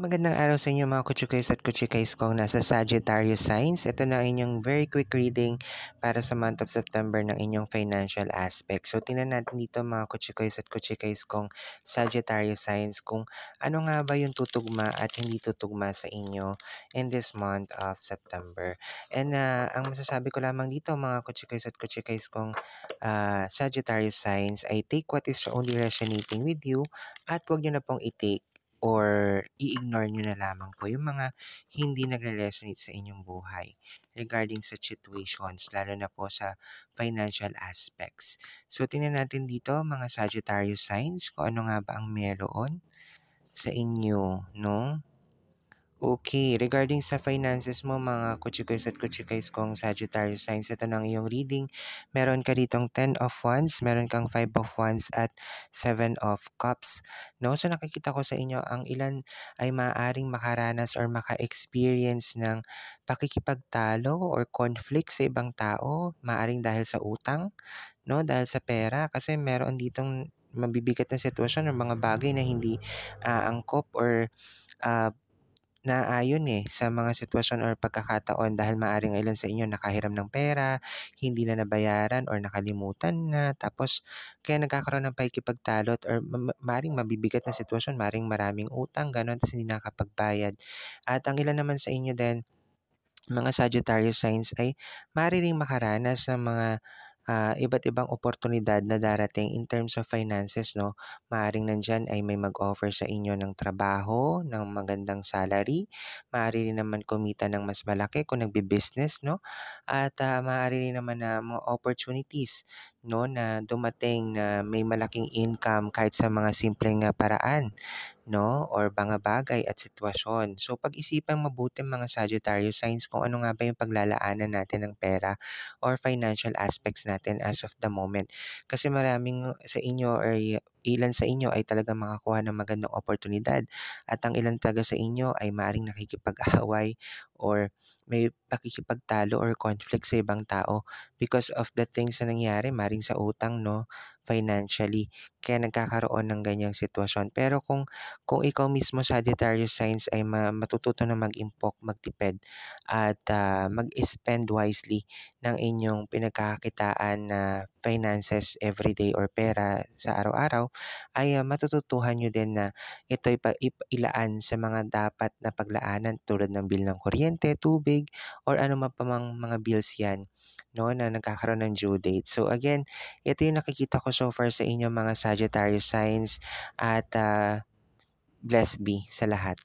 Magandang araw sa inyo mga kutsikoys at kutsikays kong nasa Sagittarius signs. Ito na inyong very quick reading para sa month of September ng inyong financial aspect. So tingnan natin dito mga kutsikoys at kutsikays kong Sagittarius signs kung ano nga ba yung tutugma at hindi tutugma sa inyo in this month of September. And ang masasabi ko lamang dito mga kutsikoys at kutsikays kong Sagittarius signs ay take what is only resonating with you at huwag nyo na pong i-take or i-ignore nyo na lamang po yung mga hindi nagre-resonate sa inyong buhay regarding sa situations, lalo na po sa financial aspects. So, tingnan natin dito mga Sagittarius signs kung ano nga ba ang meron sa inyo, no? Okay, regarding sa finances mo mga kutsikoys at kutsikays kong Sagittarius signs, ito ng iyong reading. Meron ka ditong 10 of Wands, meron kang 5 of Wands at 7 of Cups. No? So nakikita ko sa inyo, ang ilan ay maaaring makaranas or maka-experience ng pakikipagtalo or conflict sa ibang tao, maaaring dahil sa utang, no? Dahil sa pera, kasi meron ditong mabibigat na sitwasyon or mga bagay na hindi angkop or ah, naayon sa mga sitwasyon or pagkakataon dahil maaaring ilan sa inyo nakahiram ng pera, hindi na nabayaran or nakalimutan na, tapos kaya nagkakaroon ng pakikipagtalot or maaaring mabibigat na sitwasyon, maaaring maraming utang, gano'n, tapos hindi nakakapagbayad. At ang ilan naman sa inyo din, mga Sagittarius signs ay maaari ring makaranas ng mga iba't ibang oportunidad na darating in terms of finances, no? Maaring nandyan ay may mag-offer sa inyo ng trabaho, ng magandang salary, maaari rin naman kumita ng mas malaki kung nagbi-business, no? At maaari rin naman na mga opportunities, no, na dumating na may malaking income kahit sa mga simpleng paraan, no, or mga bagay at sitwasyon. So pag-isipang mabuti mga Sagittarius signs kung ano nga ba yung paglalaanan natin ng pera or financial aspects natin as of the moment. Kasi maraming sa inyo or ilan sa inyo ay talagang makakuha ng magandang oportunidad at ang ilan talaga sa inyo ay maring nakikipag-away or may pakikipagtalo or conflict sa ibang tao because of the things na nangyari, maring sa utang, no, financially. Kaya nagkakaroon ng ganyang sitwasyon. Pero kung ikaw mismo Sagittarius signs ay matututo na mag-impok, magtipid at mag-spend wisely ng inyong pinagkakakitaan na finances everyday or pera sa araw-araw, ay matututuhan nyo din na ito'y ilaan sa mga dapat na paglaanan tulad ng bill ng kuryente, tubig, or ano man pa mang mga bills yan, no, na nagkakaroon ng due date. So again, ito yung nakikita ko so far sa inyo mga Sagittarius signs at blessed be sa lahat.